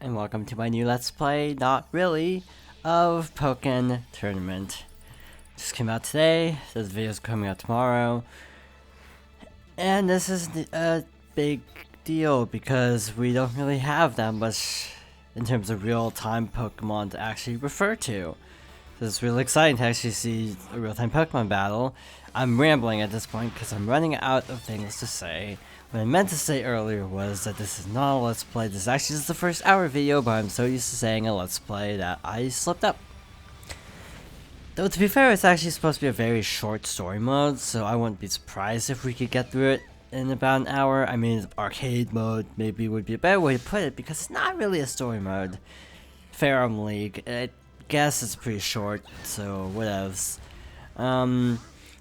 and welcome to my new Let's Play, not really, of Pokkén Tournament. Just came out today, this video's coming out tomorrow, and this is a big deal because we don't really have that much in terms of real-time Pokemon to actually refer to. So it's really exciting to actually see a real-time Pokemon battle. I'm rambling at this point because I'm running out of things to say. What I meant to say earlier was that this is not a Let's Play, this is actually just the first hour video, but I'm so used to saying a Let's Play that I slipped up. Though to be fair, it's actually supposed to be a very short story mode, so I wouldn't be surprised if we could get through it in about an hour. I mean, arcade mode maybe would be a better way to put it, because it's not really a story mode. Ferrum League, I guess it's pretty short, so whatevs.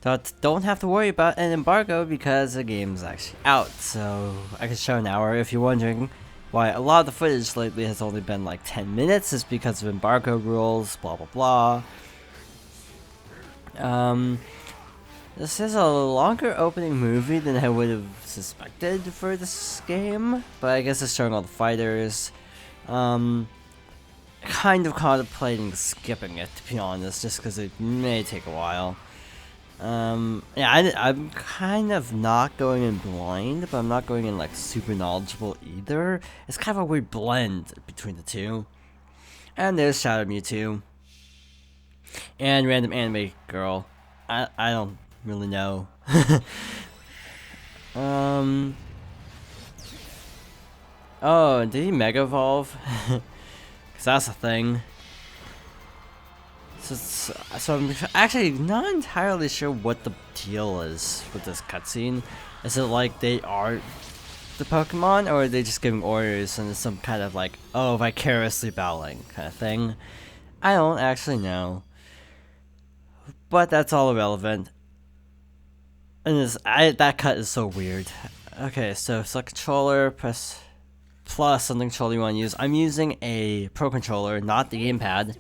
But don't have to worry about an embargo because the game's actually out, so I can show an hour. If you're wondering why a lot of the footage lately has only been like 10 minutes, is because of embargo rules, blah blah blah. This is a longer opening movie than I would have suspected for this game, but I guess it's showing all the fighters. Kind of contemplating skipping it, to be honest, just because it may take a while. Yeah, I'm kind of not going in blind, but I'm not going in like super knowledgeable either. It's kind of a weird blend between the two. And there's Shadow Mewtwo. And random anime girl. I don't really know. Oh, did he Mega Evolve? Cause that's a thing. So I'm actually not entirely sure what the deal is with this cutscene. Is it like they are the Pokemon, or are they just giving orders and it's some kind of like, oh, vicariously battling kind of thing? I don't actually know. But that's all irrelevant. And that cut is so weird. Okay, so select controller, press plus on the controller you want to use. I'm using a Pro Controller, not the gamepad.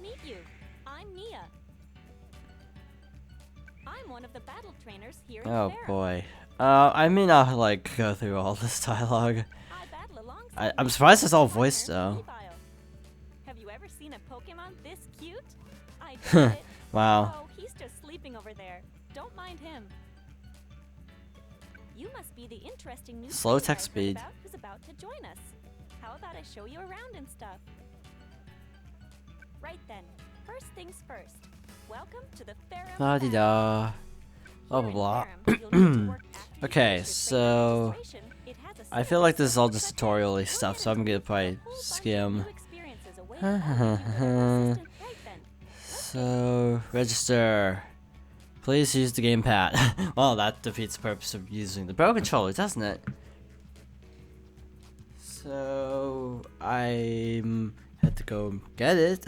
Oh boy. I may not like go through all this dialogue. I'm surprised it's all voiced though. Have you ever seen a Pokemon this cute? I did it. Wow. Oh, he's just sleeping over there. Don't mind him. You must be the interesting new Slow player text I heard speed. about who's about to join us. How about I show you around and stuff? Right then. First things first. Welcome to the Ferrum. La-di-da. Blah blah blah. Okay, so I feel like this is all just tutorial-y stuff, so I'm gonna probably skim. So register. Please use the gamepad. Well, that defeats the purpose of using the Pro Controller, doesn't it? So I had to go get it.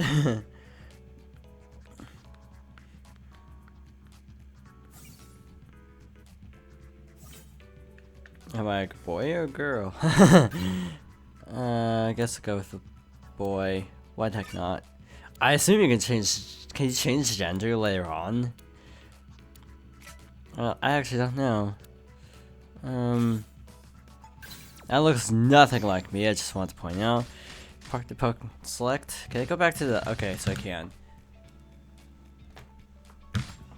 Am I a boy or a girl? I guess I'll go with the boy. Why the heck not? I assume you can change. Can you change gender later on? I actually don't know. That looks nothing like me. I just want to point out. Park the Pokemon. Select. Can I go back to the? Okay, so I can.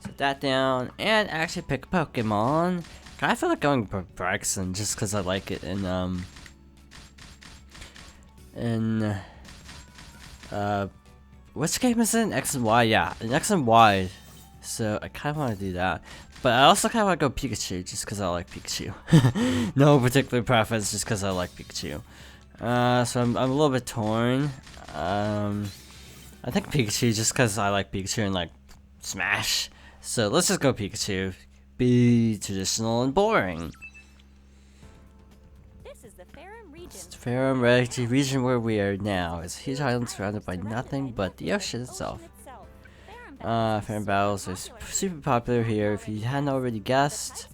Set that down and actually pick a Pokemon. I feel like going for Braxton just because I like it in which game is it? In X and Y, yeah, in X and Y. So I kind of want to do that, but I also kind of want to go Pikachu just because I like Pikachu. No particular preference, just because I like Pikachu. So I'm a little bit torn. I think Pikachu just because I like Pikachu and like Smash. So let's just go Pikachu. Be traditional and boring. This is the Ferrum region. It's the Ferrum region where we are now. It's a huge island surrounded by nothing but the ocean itself. Ferrum battles are super popular here. If you hadn't already guessed,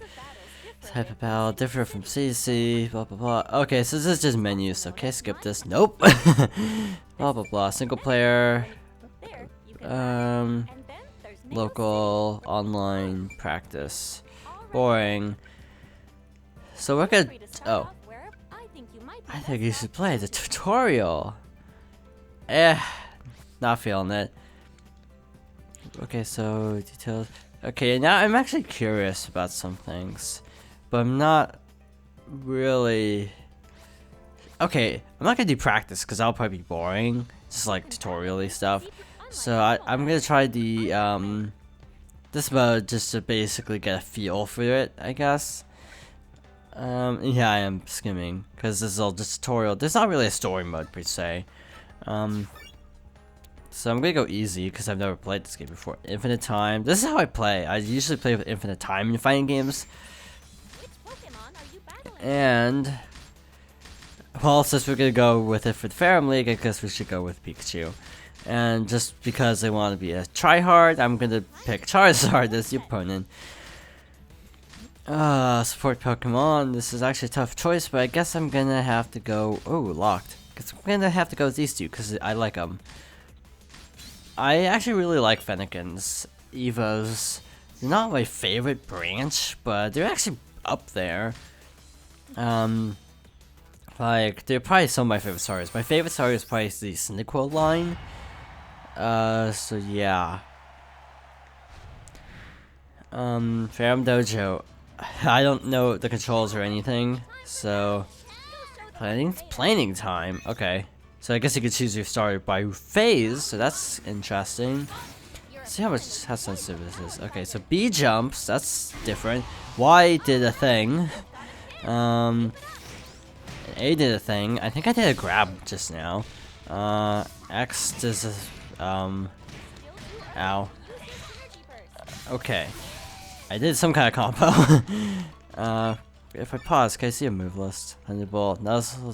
type of battle differ from CC. Blah blah blah. Okay, so this is just menus. So okay, skip this. Nope. Blah blah blah. Single player. Local, online, practice. Boring. So we're gonna. Oh. I think you should play the tutorial. not feeling it. Okay, so details. Okay, now I'm actually curious about some things, but I'm not really. Okay, I'm not gonna do practice because that'll probably be boring, just like tutorial-y stuff. So I'm gonna try the this mode just to basically get a feel for it, I guess. Yeah, I am skimming because this is all just tutorial. There's not really a story mode per se. So I'm gonna go easy because I've never played this game before. Infinite time. This is how I play. I usually play with infinite time in fighting games. And well, since we're gonna go with it for the Farum League, I guess we should go with Pikachu. And just because I want to be a tryhard, I'm gonna pick Charizard as the opponent. Support Pokemon. This is actually a tough choice, but I guess I'm gonna have to go. Oh, locked. Guess I'm gonna have to go with these two because I like them. I actually really like Fennekin's Evos. They're not my favorite branch, but they're actually up there. Like, they're probably some of my favorite starters. My favorite starter is probably the Cyndaquil line. So yeah. Farum Dojo. I don't know the controls or anything, so planning time. Okay, so I guess you could choose your starter by phase, so that's interesting. See how sensitive this is. Okay, so B jumps, that's different. Y did a thing. A did a thing. I think I did a grab just now. X does a, ow. Okay. I did some kind of combo. If I pause, can I see a move list? Thunderbolt, Nuzzle,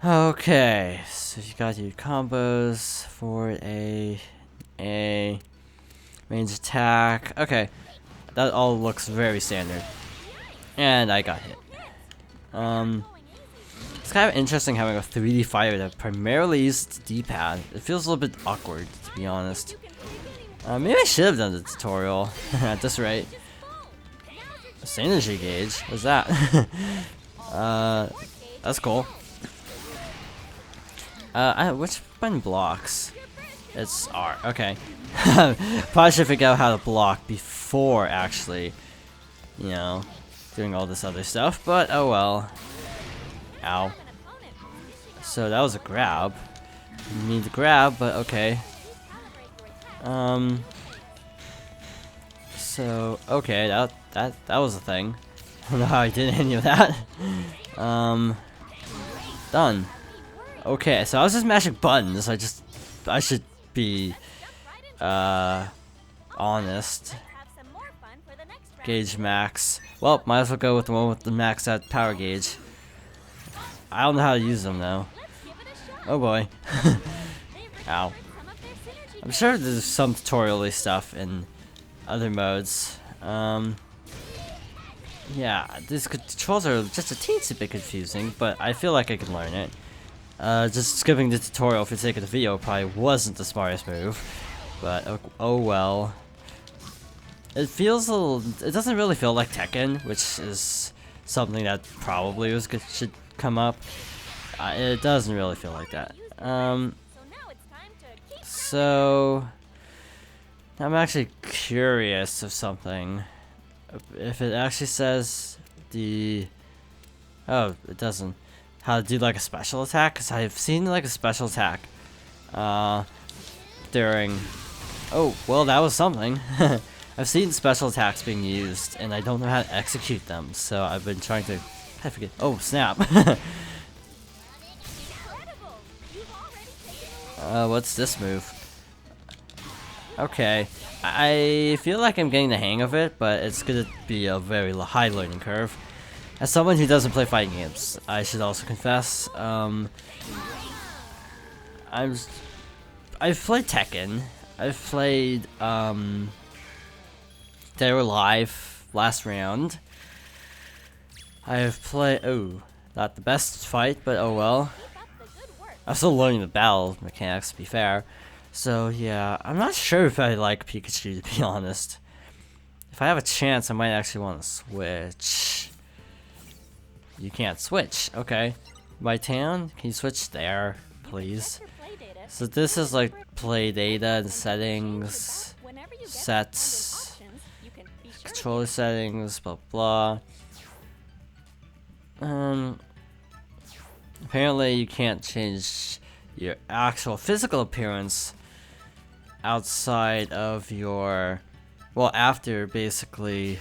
Okay, so you got your combos for a range attack. Okay, that all looks very standard. And I got hit. It's kind of interesting having a 3D fighter that primarily uses the D-pad. It feels a little bit awkward, to be honest. Maybe I should have done the tutorial at this rate. Synergy gauge? What's that? That's cool. Which button blocks? It's R. Okay. Probably should figure out how to block before actually, you know, doing all this other stuff, but oh well. Ow. So that was a grab. Need to grab, but okay. So okay, that was a thing. I don't know how I did any of that. Done. Okay, so I was just mashing buttons. I should be honest. Gauge max. Well, might as well go with the one with the max at power gauge. I don't know how to use them though. Oh boy. Ow. I'm sure there's some tutorial-y stuff in other modes. Yeah, these controls are just a teensy bit confusing, but I feel like I can learn it. Just skipping the tutorial for the sake of the video probably wasn't the smartest move, but oh well. It feels a little. It doesn't really feel like Tekken, which is something that probably should come up. It doesn't really feel like that. So I'm actually curious of something. If it actually says the. Oh, it doesn't. How to do like a special attack? Because I've seen like a special attack during. Oh, well, that was something. I've seen special attacks being used, and I don't know how to execute them, so I've been trying to. I forget. Oh, snap. What's this move? Okay. I feel like I'm getting the hang of it, but it's gonna be a very high learning curve. As someone who doesn't play fighting games, I should also confess, I've played Tekken. I've played, Dead or Alive last round. I've played, oh, not the best fight, but oh well. I'm still learning the battle mechanics, to be fair. So yeah, I'm not sure if I like Pikachu, to be honest. If I have a chance, I might actually want to switch. You can't switch, okay. my town? Can you switch there, please? Your play data. So this is like play data and settings, Whenever you get sets, options, you can be sure to controller settings, blah blah. Apparently you can't change your actual physical appearance outside of your, well, after basically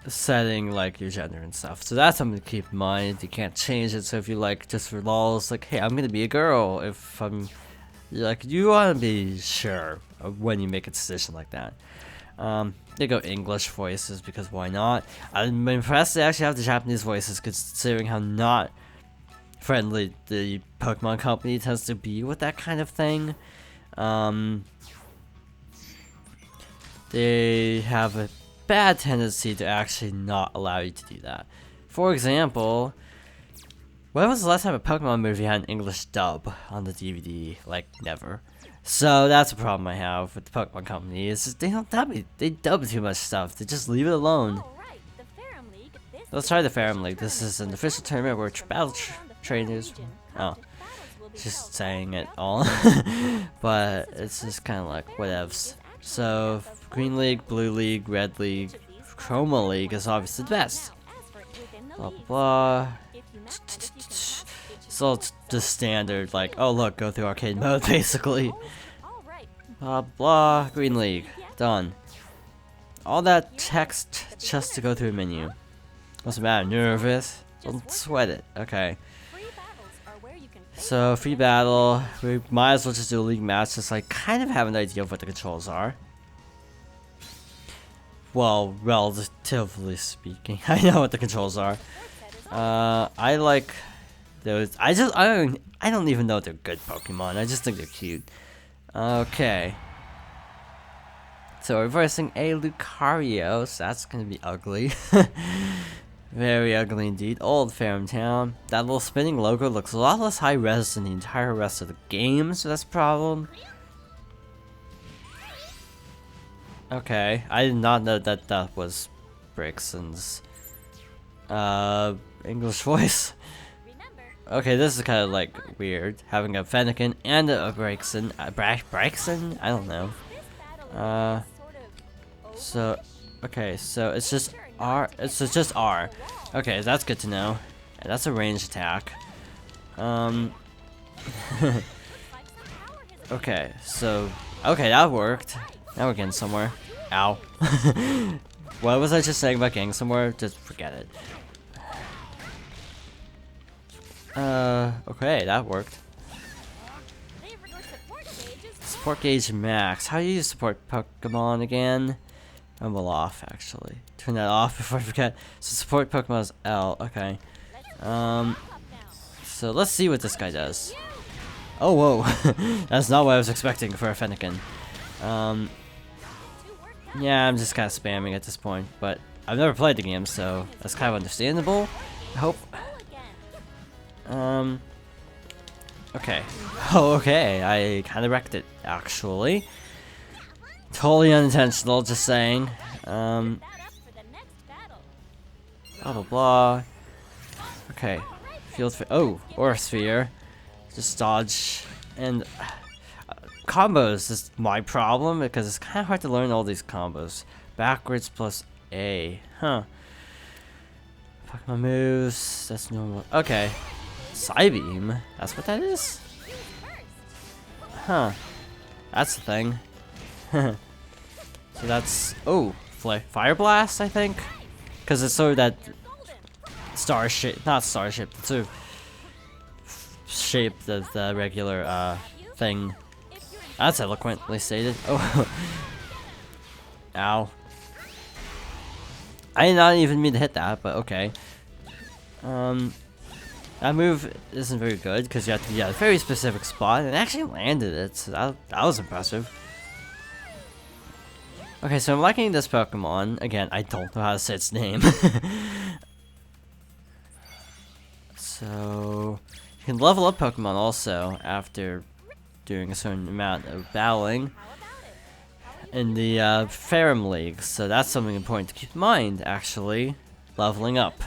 setting like your gender and stuff. So that's something to keep in mind. You can't change it. So if you like just for lols, like, hey, I'm gonna be a girl. If you're like, you want to be sure of when you make a decision like that. They go English voices because why not? I'm impressed they actually have the Japanese voices, considering how not friendly the Pokemon Company tends to be with that kind of thing. They have a bad tendency to actually not allow you to do that. For example, when was the last time a Pokemon movie had an English dub on the DVD? Like, never. So that's a problem I have with the Pokemon Company. Is just they don't dub it. They dub too much stuff. They just leave it alone. All right, the Ferrum League. This Let's is try the an Ferrum official League. This is an tournament. official tournament where battle All around the Ferrum trainers. region, Oh, battles will be just held. saying it Best all. player But This is it's your just first kind of time. like The Ferrum League whatevs. is actually So made up of Green 4 League, Blue League, Red League, Each of these will Chroma have League is one obviously the Pokemon. best. Now, as for within the Blah leagues, blah. if you match and if you can match each So other, it's so just standard, like, oh look, go through arcade mode, basically. all right. Blah blah. Green League, done. All that text just to go through a menu. What's the matter? Nervous? Don't sweat it. Okay. Free battles are where you can face So off free against battle. We might as well just do a league match, just like kind of have an idea of what the controls are. Well, relatively speaking, I know what the controls are. I like those. I don't even know if they're good Pokemon. I just think they're cute. Okay. So we're versing a Lucario, so that's gonna be ugly. Very ugly indeed. Old Ferrum Town. That little spinning logo looks a lot less high res than the entire rest of the game, so that's a problem. Okay, I did not know that that was Brixton's English voice. Remember, Okay, this is kind of like weird, having a Fennekin and a Brixton. Brixton? I don't know. this battle is sort of So, okay, so it's just R. It's just R. Okay, that's good to know. And that's a ranged attack. like some power has Okay, so okay, that worked. Now we're getting somewhere. Ow. What was I just saying about getting somewhere? Just forget it. Okay, that worked. favorite support gauge is Support gauge max. How do you support Pokemon again? Rumble off, actually. Turn that off before I forget. So support Pokemon is L. Okay. up now. So let's see what this guy does. Oh, whoa. That's not what I was expecting for a Fennekin. To work out. Yeah, I'm just kind of spamming at this point, but I've never played the game, so that's kind of understandable. I hope. Roll again. Okay. Oh, okay. I kind of wrecked it, actually. Totally unintentional, just saying. That up for the next battle. Blah blah blah. Okay. Field. Oh, Aura Sphere. Just dodge and combos is my problem because it's kind of hard to learn all these combos. Backwards plus A. Huh. Pokemon moves. That's normal. Okay. Psybeam. That's what that is? Use first. Huh. That's the thing. So that's... Oh. Fire Blast, I think? Because it's sort of that You're golden. starship... Not starship. It's sort of shape of the regular thing. If you're That's eloquently stated. Oh. Ow. I did not even mean to hit that, but okay. That move isn't very good because you have to be at a very specific spot and it actually landed it, so that was impressive. Okay, so I'm liking this Pokemon. Again, I don't know how to say its name. So, you can level up Pokemon also after doing a certain amount of battling in the Ferrum League. So that's something important to keep in mind, actually. Leveling up.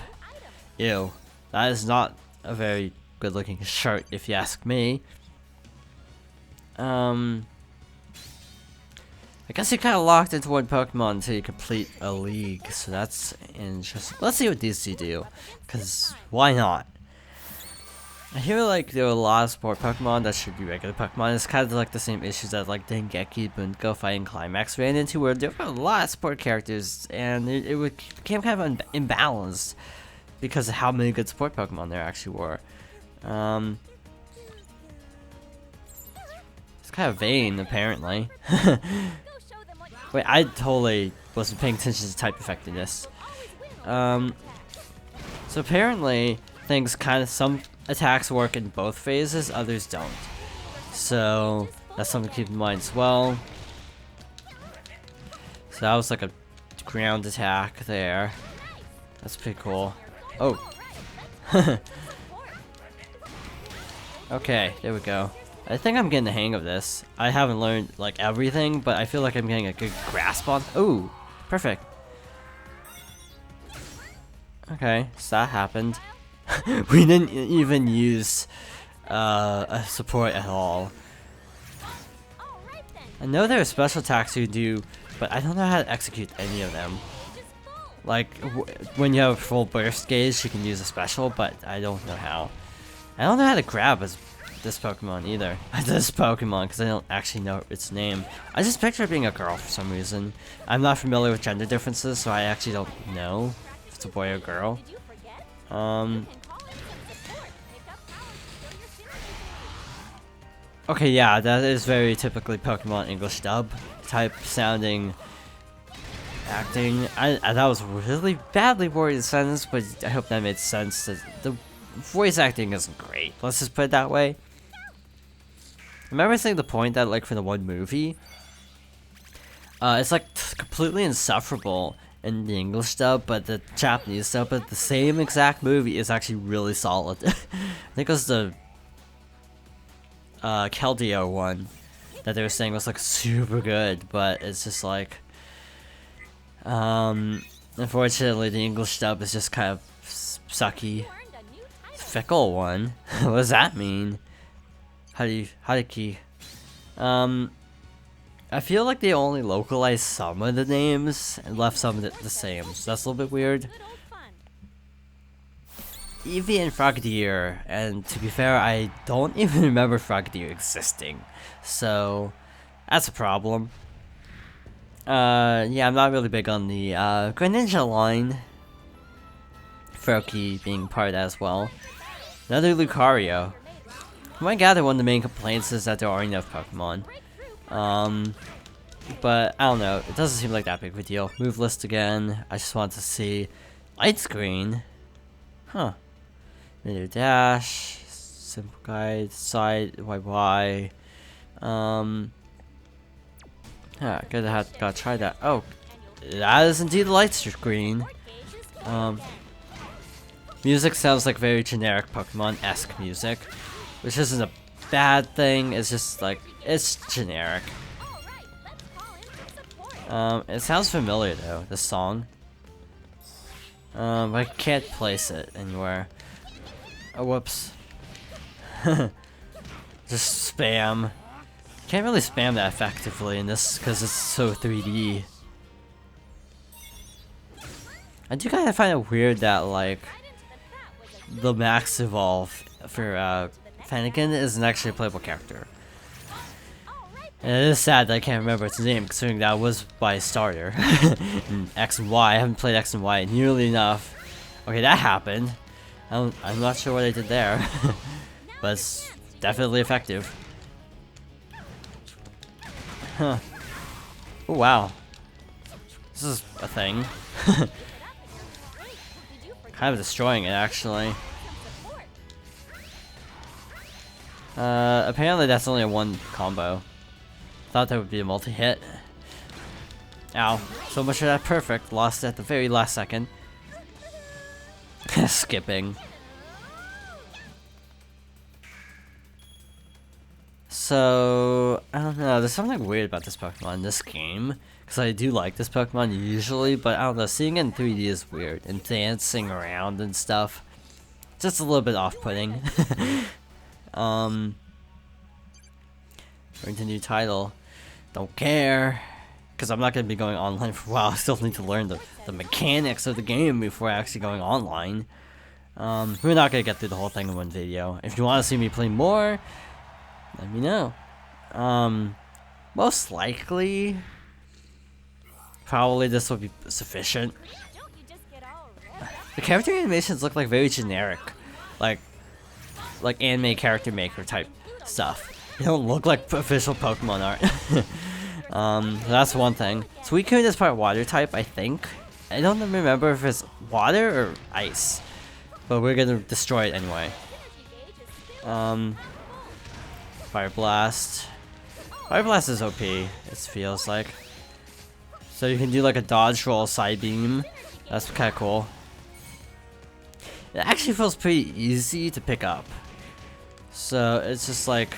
Ew. That is not a very good looking shirt if you ask me. I guess you're kind of locked into one Pokemon until you complete a league, so that's interesting. Let's see what these two do, because why not? I hear like there are a lot of sport Pokemon that should be regular Pokemon. It's kind of like the same issues that like Dengeki, Bungo, Fighting Climax ran into, where there were a lot of sport characters, and it became kind of imbalanced because of how many good sport Pokemon there actually were. It's kind of vain, apparently. Wait, I totally wasn't paying attention to type effectiveness. So apparently, some attacks work in both phases, others don't. So that's something to keep in mind as well. So that was like a ground attack there. That's pretty cool. Oh. Okay, there we go. I think I'm getting the hang of this. I haven't learned like everything, but I feel like I'm getting a good grasp on. Ooh, perfect. Okay, so that happened. We didn't even use a support at all. I know there are special attacks you do, but I don't know how to execute any of them. Like, when you have a full burst gauge, you can use a special, but I don't know how. I don't know how to grab this Pokemon either. This Pokemon, because I don't actually know its name. I just picture it being a girl for some reason. I'm not familiar with gender differences, so I actually don't know if it's a boy or girl. Okay, yeah, that is very typically Pokemon English dub type sounding acting. That was really badly worded sentence, but I hope that made sense. The voice acting isn't great. Let's just put it that way. I remember saying the point that like for the one movie, it's like completely insufferable in the English dub, but the Japanese dub, but the same exact movie is actually really solid. I think it was the Keldeo one that they were saying was like super good, but it's just like unfortunately the English dub is just kind of sucky. Fickle one? What does that mean? Hariki. I feel like they only localized some of the names and left some of the same, so that's a little bit weird. Eevee and Frogadier, and to be fair, I don't even remember Frogadier existing, so that's a problem. Yeah, I'm not really big on the Greninja line. Froakie being part of that as well. Another Lucario. From what I gather, one of the main complaints is that there aren't enough Pokemon. But I don't know, it doesn't seem like that big of a deal. Move list again. I just want to see Light Screen. Huh. Menu dash, simple guide, side, YY. Yeah, gotta try that. Oh, that is indeed the light screen. Music sounds like very generic Pokemon-esque music, which isn't a bad thing. It's just like it's generic. It sounds familiar though, the song. But I can't place it anywhere. Oh, whoops. Just spam. Can't really spam that effectively in this because it's so 3D. I do kind of find it weird that like the max evolve for Fennekin isn't actually a playable character. And it is sad that I can't remember its name, considering that was by starter. In X and Y, I haven't played X and Y nearly enough. Okay, that happened. I'm not sure what I did there, but it's definitely effective. Huh. Oh wow. This is a thing. Kind of destroying it, actually. Apparently that's only a one combo. Thought that would be a multi-hit. Ow. So much for that perfect. Lost at the very last second. Skipping. So, I don't know, there's something weird about this Pokemon in this game. Because I do like this Pokemon usually, but I don't know, seeing it in 3D is weird. And dancing around and stuff. just a little bit off-putting. Going to new title. Don't care. Because I'm not going to be going online for a while. I still need to learn the mechanics of the game before actually going online. We're not going to get through the whole thing in one video. If you want to see me play more, let me know. Most likely, probably this will be sufficient. The character animations look like very generic. Like anime character maker type stuff. They don't look like official Pokemon art. That's one thing. Suicune is part water type, I think. I don't remember if it's water or ice. But we're gonna destroy it anyway. Fire Blast. Fire Blast is OP, it feels like. So you can do like a dodge roll side beam. That's kinda cool. It actually feels pretty easy to pick up. So it's just like,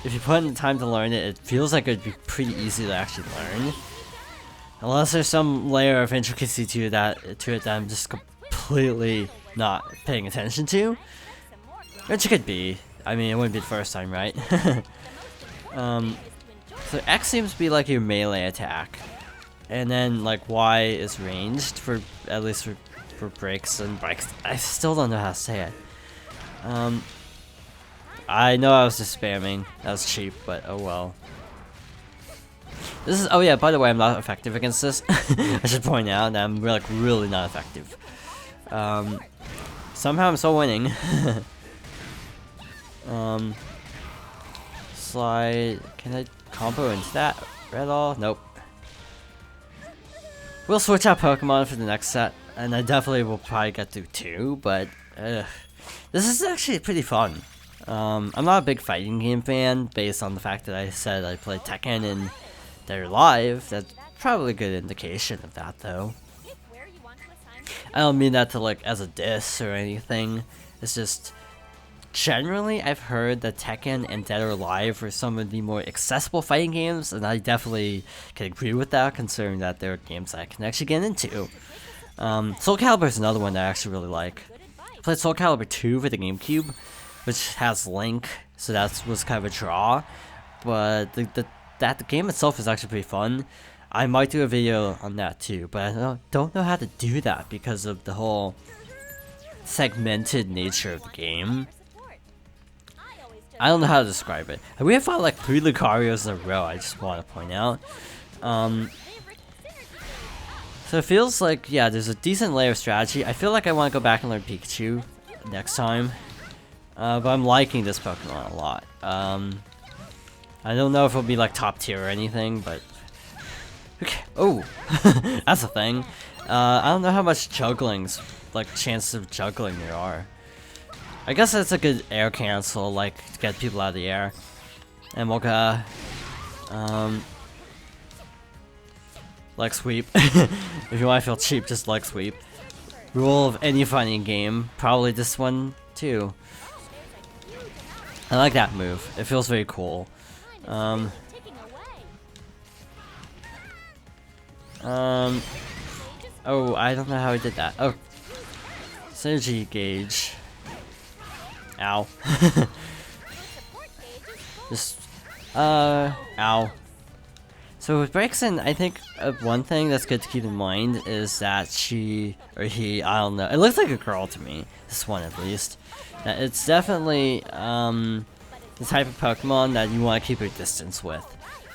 if you put in the time to learn it, it feels like it'd be pretty easy to actually learn. Unless there's some layer of intricacy to it that I'm just completely not paying attention to. Which it could be. I mean, it wouldn't be the first time, right? So X seems to be like your melee attack. And then like Y is ranged for, at least for breaks and bikes. I still don't know how to say it. I know I was just spamming. That was cheap, but oh well. This is, oh yeah, by the way, I'm not effective against this. I should point out that I'm like really not effective. Somehow I'm still winning. Slide, can I combo into that at all? Nope. We'll switch out Pokemon for the next set, and I definitely will probably get through 2, but this is actually pretty fun. I'm not a big fighting game fan, based on the fact that I said I played Tekken and they're live. That's probably a good indication of that, though. I don't mean that to like as a diss or anything. It's just generally I've heard that Tekken and Dead or Alive are some of the more accessible fighting games, and I definitely can agree with that, considering that they're games I can actually get into. Soul Calibur is another one that I actually really like. I played Soul Calibur 2 for the GameCube, which has Link, so that was kind of a draw. But the game itself is actually pretty fun. I might do a video on that too, but I don't know how to do that because of the whole segmented nature of the game. I don't know how to describe it. We have fought like 3 Lucarios in a row, I just want to point out. So it feels like, yeah, there's a decent layer of strategy. I feel like I want to go back and learn Pikachu next time. But I'm liking this Pokemon a lot. I don't know if it'll be like top tier or anything, but okay. Oh, that's a thing. I don't know how much juggling's like chances of juggling there are. I guess that's a good air cancel, like to get people out of the air. And Mocha, leg sweep. If you want to feel cheap, just leg sweep. Rule of any fighting game, probably this one too. I like that move. It feels very cool. Oh, I don't know how he did that. Oh, synergy gauge. Ow. Just, ow. So with Braixen, I think one thing that's good to keep in mind is that she, or he, I don't know, it looks like a girl to me, this one at least. That it's definitely, the type of Pokemon that you want to keep your distance with.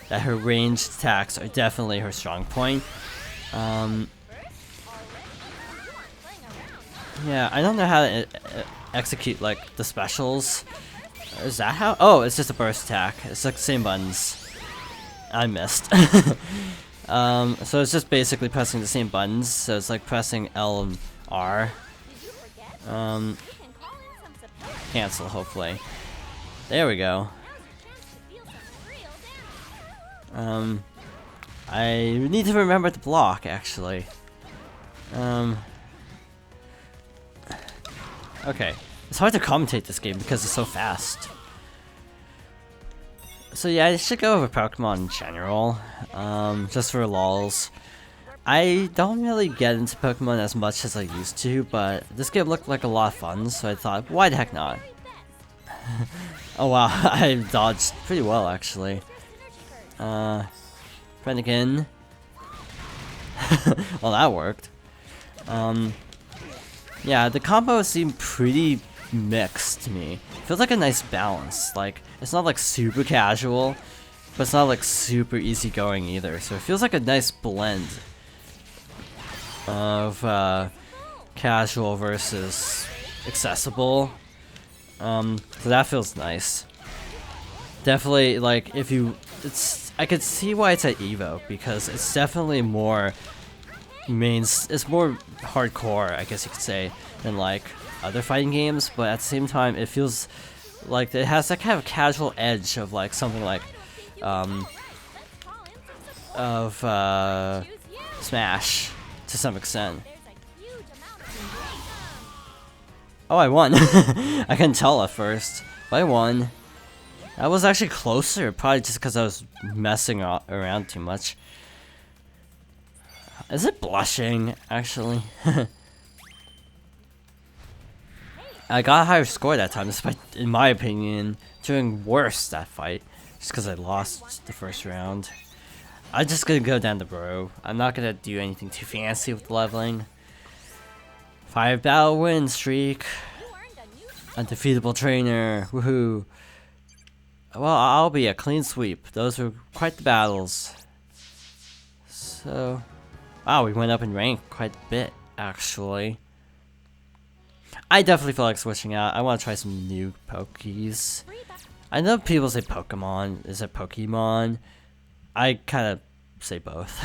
That her ranged attacks are definitely her strong point. Yeah, I don't know how to execute like the specials. Is that how? Oh, it's just a burst attack. It's like the same buttons. I missed. So it's just basically pressing the same buttons. So it's like pressing L and R. Cancel, hopefully. There we go. I need to remember to block, actually. Okay. It's hard to commentate this game because it's so fast. So yeah, I should go over Pokemon in general, just for lols. I don't really get into Pokemon as much as I used to, but this game looked like a lot of fun, so I thought, why the heck not? Oh wow, I dodged pretty well actually. Renegade. Well, that worked. Yeah, the combos seem pretty mixed to me. Feels like a nice balance. Like, it's not like super casual, but it's not like super easygoing either. So it feels like a nice blend of casual versus accessible. So that feels nice. Definitely, like, if you, I could see why it's at Evo, because it's definitely more it's more hardcore, I guess you could say, than like other fighting games, but at the same time it feels like it has that kind of casual edge of like something like Smash to some extent. Oh, I won. I couldn't tell at first, but I won. I was actually closer, probably just because I was messing around too much. Is it blushing, actually? I got a higher score that time, despite, in my opinion, doing worse that fight, just because I lost the first round. I'm just gonna go down the road. I'm not gonna do anything too fancy with leveling. 5 battle win streak. Undefeatable trainer. Woohoo. Well, I'll be a clean sweep. Those were quite the battles. So, wow, we went up in rank quite a bit, actually. I definitely feel like switching out. I want to try some new Pokies. I know people say Pokemon. Is it Pokemon? I kind of say both.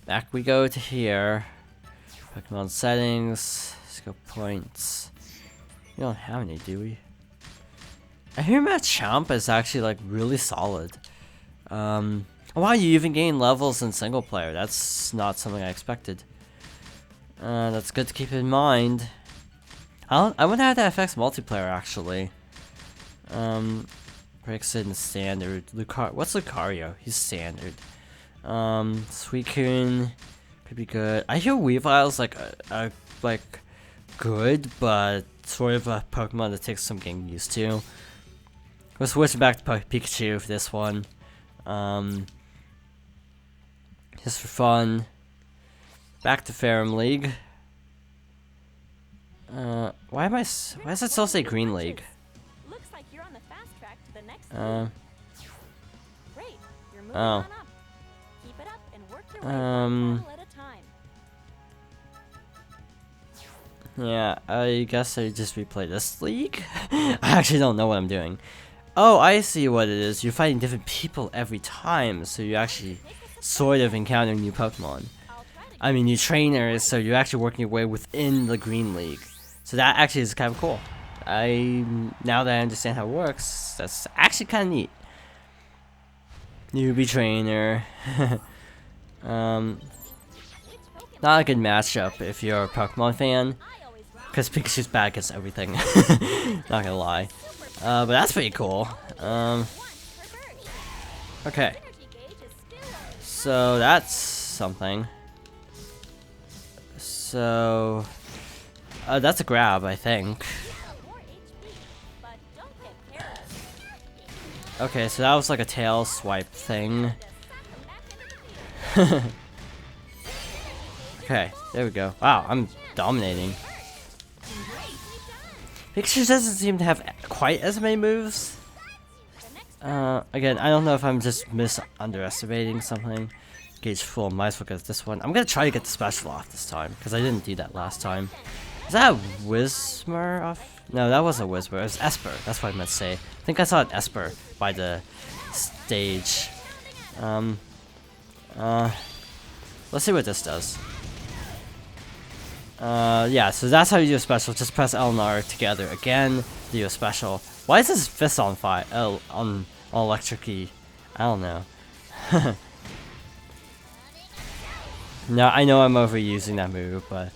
Back we go to here. Pokemon settings. Skill points. We don't have any, do we? I hear Machamp is actually like really solid. Wow, you even gain levels in single player. That's not something I expected. That's good to keep in mind. I wonder how that affects multiplayer actually. Breaks in standard. What's Lucario? He's standard. Suicune could be good. I hear Weavile's like like good, but sort of a Pokemon that takes some getting used to. We'll switch back to Pikachu for this one. Just for fun. Back to Ferrum League. Why does it still say Green League? Looks like you're on the fast track to the next Great. You're moving on up. Keep it up and work your way one battle at a time. Yeah, I guess I just replay this league. I actually don't know what I'm doing. Oh, I see what it is. You're fighting different people every time, so you actually sort of encounter new Pokemon. I mean, new trainers, so you're actually working your way within the Green League. So that actually is kind of cool. Now that I understand how it works, that's actually kind of neat. Newbie trainer. Not a good matchup if you're a Pokemon fan, because Pikachu's bad against everything. Not gonna lie. But that's pretty cool. Okay. So that's something. So that's a grab, I think. Okay, so that was like a tail swipe thing. Okay, there we go. Wow, I'm dominating. Pikachu doesn't seem to have quite as many moves. Again, I don't know if I'm just underestimating something. Gauge full, might as well get this one. I'm gonna try to get the special off this time, because I didn't do that last time. Is that a Whismur off? No, that wasn't a Whismur, it was Esper. That's what I meant to say. I think I saw an Esper by the stage. Let's see what this does. Yeah, so that's how you do a special. Just press L and R together again, do a special. Why is this fist on fire? On electric-y? I don't know. Now, I know I'm overusing that move, but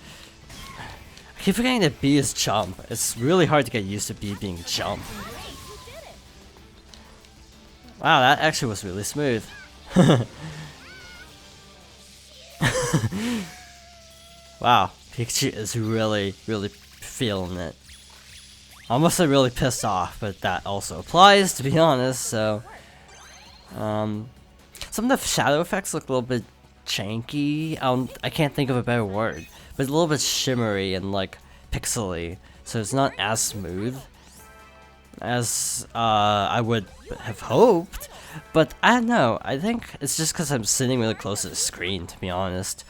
I keep forgetting that B is jump. It's really hard to get used to B being jump. Wow, that actually was really smooth. Wow, Pikachu is really feeling it. Almost really pissed off, but that also applies, to be honest. So, some of the shadow effects look a little bit janky. I can't think of a better word, but a little bit shimmery and like pixely, so it's not as smooth as I would have hoped. But I don't know. I think it's just because I'm sitting really close to the screen, to be honest.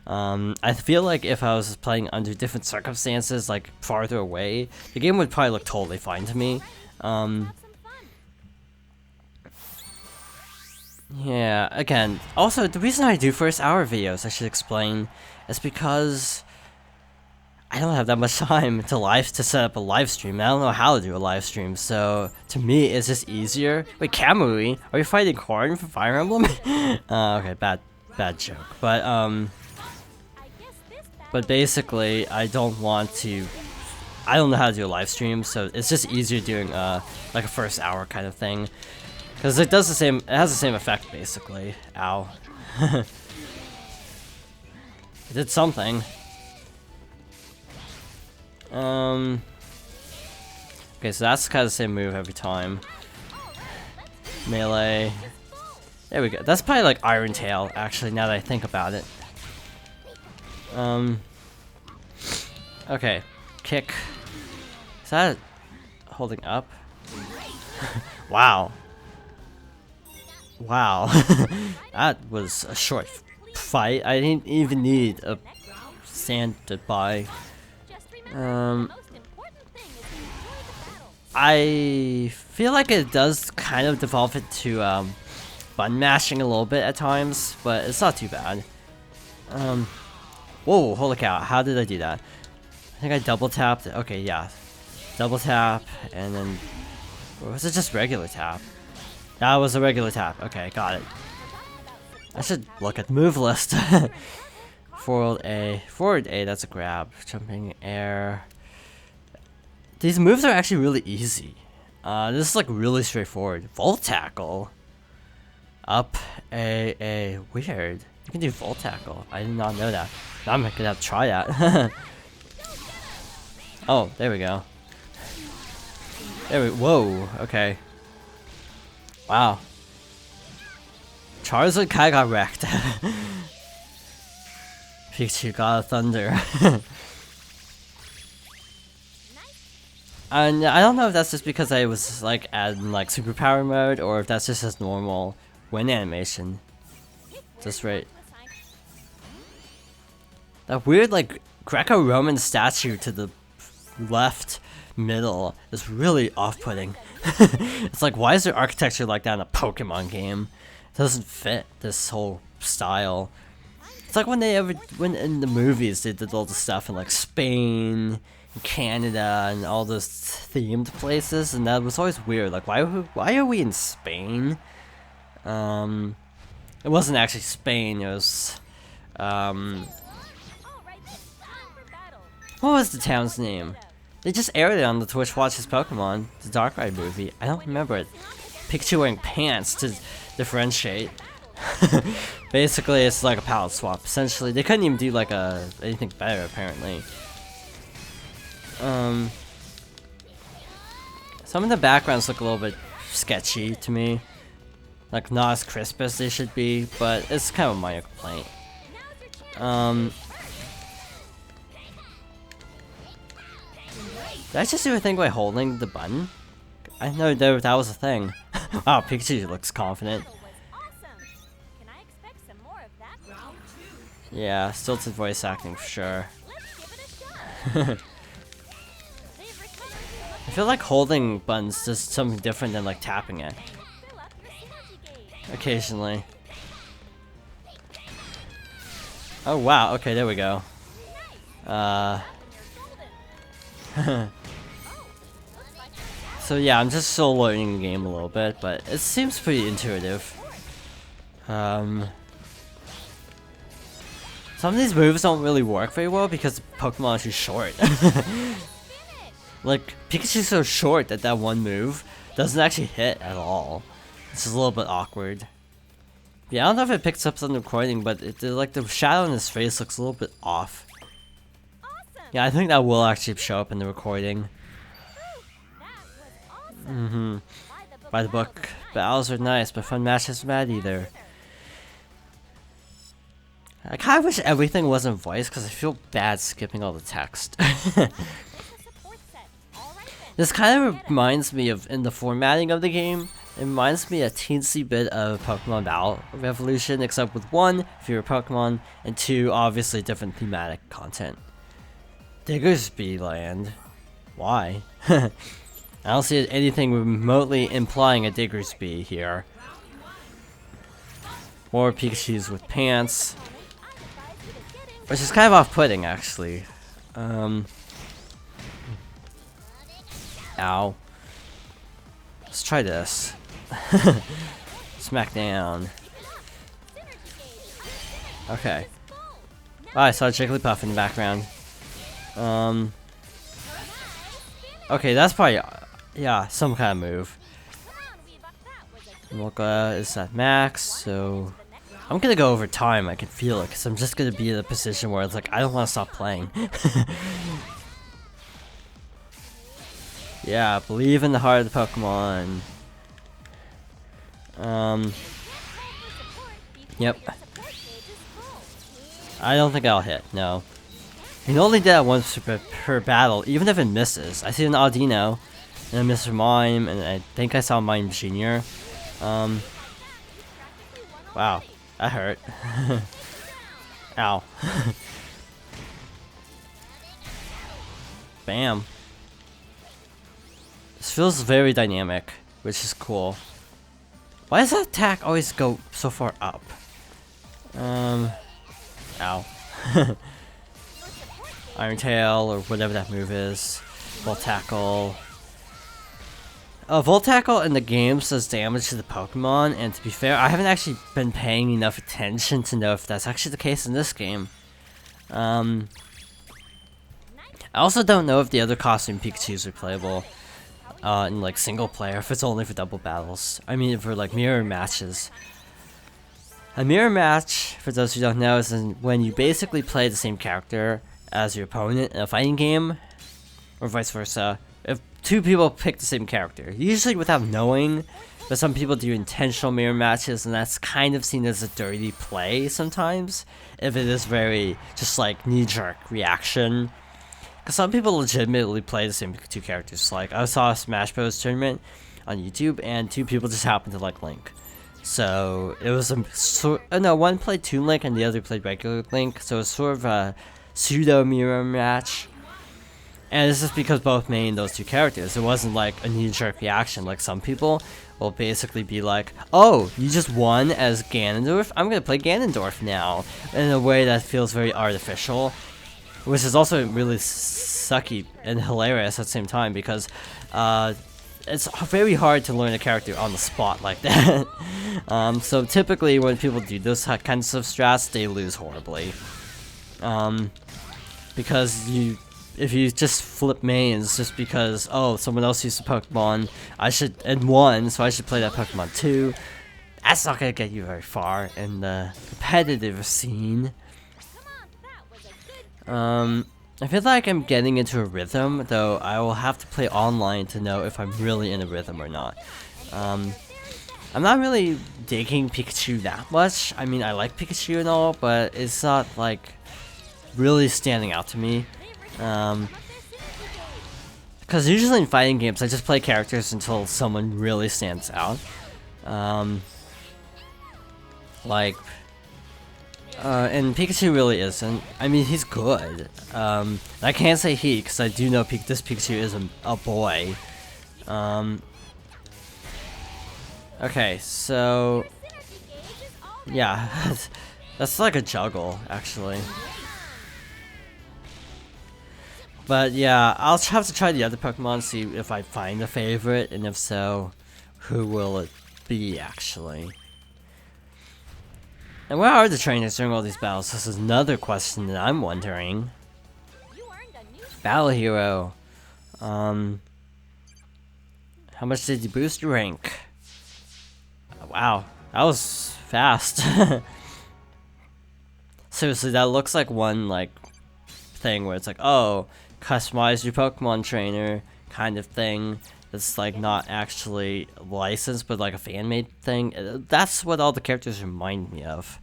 I feel like if I was playing under different circumstances, like farther away, the game would probably look totally fine to me. Yeah, again, also, the reason I do first hour videos, I should explain, is because I don't have that much time to set up a live stream. I don't know how to do a live stream, so to me, it's just easier. Wait, Kamui, are you fighting Corn for Fire Emblem? Okay, bad joke. But basically, I don't know how to do a live stream, so it's just easier doing like a first hour kind of thing. Because it has the same effect, basically. Ow. It did something. Okay, so that's kind of the same move every time. Melee. There we go. That's probably like Iron Tail, actually, now that I think about it. Okay. Kick. Is that holding up? Wow. Wow. That was a short fight. I didn't even need a stand by. I feel like it does kind of devolve into button mashing a little bit at times, but it's not too bad. Whoa, holy cow, how did I do that? I think I double tapped. Okay, yeah. Double tap, and then... Or was it just regular tap? That was a regular tap. Okay, got it. I should look at the move list. Forward A. Forward A, that's a grab. Jumping air. These moves are actually really easy. This is like really straightforward. Volt tackle. Up A. Weird. You can do volt tackle. I did not know that. Now I'm gonna have to try that. Oh, there we go. Whoa, okay. Wow. Charizard kinda got wrecked. Pikachu got a thunder. And I don't know if that's just because I was like adding like superpower mode, or if that's just his normal win animation. Just right. That weird like Greco-Roman statue to the left middle is really off-putting. It's like, why is there architecture like that in a Pokemon game? It doesn't fit this whole style. It's like when in the movies they did all the stuff in like Spain, Canada, and all those themed places, and that was always weird. Like, why are we in Spain? It wasn't actually Spain. It was what was the town's name? They just aired it on the Twitch Watches Pokemon, the Darkrai movie. I don't remember it. Pikachu wearing pants to differentiate. Basically, it's like a palette swap. Essentially, they couldn't even do like anything better apparently. Some of the backgrounds look a little bit sketchy to me, like not as crisp as they should be, but it's kind of a minor complaint. Did I just do a thing by holding the button? I know that was a thing. Wow, Pikachu looks confident. Yeah, stilted voice acting for sure. I feel like holding buttons does something different than like tapping it. Occasionally. Oh wow, okay, there we go. So yeah, I'm just still learning the game a little bit, but it seems pretty intuitive. Some of these moves don't really work very well because Pokemon are too short. Like, Pikachu's so short that one move doesn't actually hit at all. It's just a little bit awkward. Yeah, I don't know if it picks up on the recording, but like the shadow on his face looks a little bit off. Awesome. Yeah, I think that will actually show up in the recording. Whew, that was awesome. Mm-hmm. By the book, battles are nice, but fun matches are bad either. I kind of wish everything wasn't voiced because I feel bad skipping all the text. This kind of reminds me of, in the formatting of the game, it reminds me a teensy bit of Pokemon Battle Revolution, except with 1, fewer Pokemon, and 2, obviously different thematic content. Diggersby Land? Why? I don't see anything remotely implying a Diggersby here. More Pikachus with pants. Which is kind of off-putting, actually. Ow. Let's try this. Smack down. Okay. Oh, I saw Jigglypuff in the background. Okay, that's probably, yeah, some kind of move. Mocha is at max, so I'm gonna go over time. I can feel it, because I'm just gonna be in a position where it's like, I don't want to stop playing. Yeah, believe in the heart of the Pokemon. Yep. I don't think I'll hit, no. You can only do that once per battle, even if it misses. I see an Audino, and a Mr. Mime, and I think I saw Mime Jr. Wow, that hurt. Ow. Bam. This feels very dynamic, which is cool. Why does that attack always go so far up? Ow. Iron Tail, or whatever that move is. Volt Tackle. Volt Tackle in the games does damage to the Pokemon, and to be fair, I haven't actually been paying enough attention to know if that's actually the case in this game. I also don't know if the other costume Pikachus are playable in like single player, if it's only for double battles. I mean, for like mirror matches. A mirror match, for those who don't know, is when you basically play the same character as your opponent in a fighting game, or vice versa. If two people pick the same character, usually without knowing, but some people do intentional mirror matches, and that's kind of seen as a dirty play sometimes, if it is very just like knee-jerk reaction. Because some people legitimately play the same two characters. Like, I saw a Smash Bros. Tournament on YouTube, and 2 people just happened to like Link. So, it was no, one played Toon Link and the other played regular Link, so it was sort of a pseudo-mirror match. And it's just because both main those 2 characters. It wasn't like a knee-jerk reaction, like some people will basically be like, oh, you just won as Ganondorf? I'm gonna play Ganondorf now. In a way that feels very artificial. Which is also really sucky and hilarious at the same time, because it's very hard to learn a character on the spot like that. So typically when people do those kinds of strats, they lose horribly. Because if you just flip mains just because, oh, someone else used a Pokemon, and won, so I should play that Pokemon too, that's not gonna get you very far in the competitive scene. I feel like I'm getting into a rhythm, though I will have to play online to know if I'm really in a rhythm or not. I'm not really digging Pikachu that much. I mean, I like Pikachu and all, but it's not, like, really standing out to me. Because usually in fighting games, I just play characters until someone really stands out. And Pikachu really isn't. I mean, he's good. I can't say he, because I do know this Pikachu is a boy. Okay, so... yeah, that's like a juggle, actually. But yeah, I'll have to try the other Pokemon, see if I find a favorite, and if so, who will it be, actually? And where are the trainers during all these battles? This is another question that I'm wondering. Battle Hero. How much did you boost your rank? Wow, that was fast. Seriously, that looks like one like thing where it's like, oh, customize your Pokemon trainer kind of thing. That's like not actually licensed, but like a fan-made thing. That's what all the characters remind me of.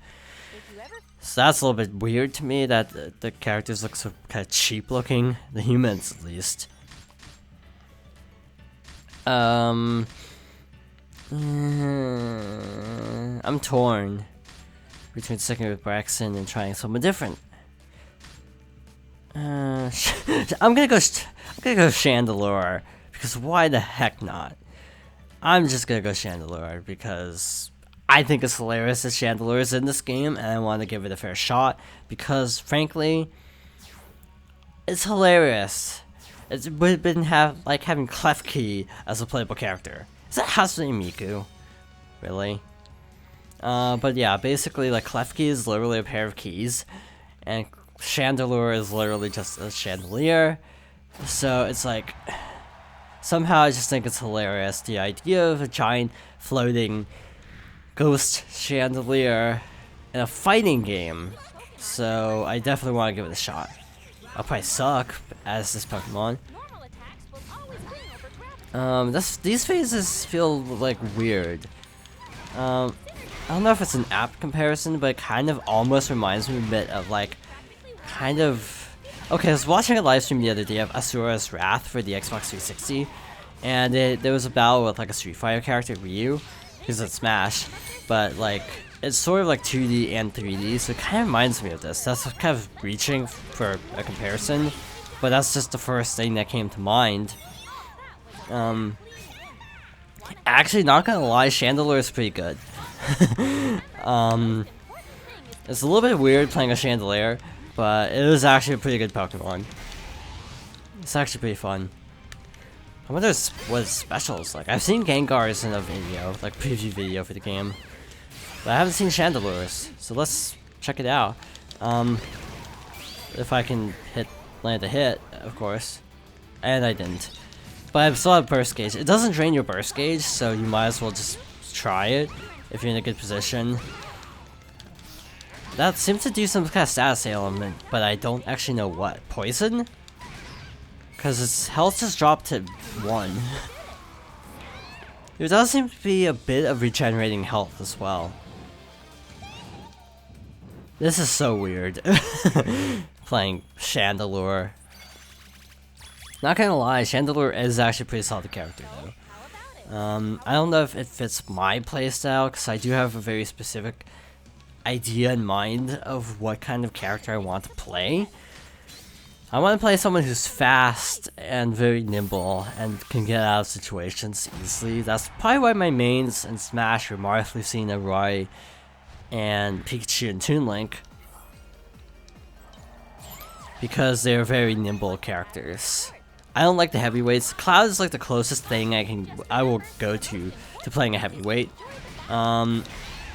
So that's a little bit weird to me that the characters look so kind of cheap looking. The humans, at least. I'm torn between sticking with Braxton and trying someone different. I'm gonna go Chandelure, because why the heck not? I'm just gonna go Chandelure because I think it's hilarious that Chandelure is in this game, and I want to give it a fair shot because, frankly, it's hilarious. It's been having Klefki as a playable character. Is that Hatsune Miku? Really? But yeah, basically, like, Klefki is literally a pair of keys, and Chandelure is literally just a chandelier. So it's like, somehow I just think it's hilarious, the idea of a giant floating ghost chandelier in a fighting game. So I definitely want to give it a shot. I'll probably suck as this Pokemon. These phases feel like weird. I don't know if it's an apt comparison, but it kind of almost reminds me a bit of like, okay, I was watching a live stream the other day of Asura's Wrath for the Xbox 360, and there was a battle with like a Street Fighter character, Ryu, who's at Smash, but like, it's sort of like 2D and 3D, so it kind of reminds me of this. That's kind of reaching for a comparison, but that's just the first thing that came to mind. Actually, not gonna lie, Chandelure is pretty good. It's a little bit weird playing a Chandelier, but it is actually a pretty good Pokemon. It's actually pretty fun. I wonder what its special is like. I've seen Gengars in a video, like preview video for the game, but I haven't seen Chandelures, so let's check it out. If I can land a hit, of course. And I didn't. But I still have burst gauge. It doesn't drain your burst gauge, so you might as well just try it if you're in a good position. That seems to do some kind of status ailment, but I don't actually know what. Poison? Because its health just dropped to 1. There does seem to be a bit of regenerating health as well. This is so weird. Playing Chandelure. Not gonna lie, Chandelure is actually a pretty solid character though. I don't know if it fits my playstyle, because I do have a very specific idea in mind of what kind of character I want to play. I want to play someone who's fast and very nimble and can get out of situations easily. That's probably why my mains in Smash are Marth, Lucina, Roy, and Pikachu and Toon Link. Because they're very nimble characters. I don't like the heavyweights. Cloud is like the closest thing I will go to playing a heavyweight.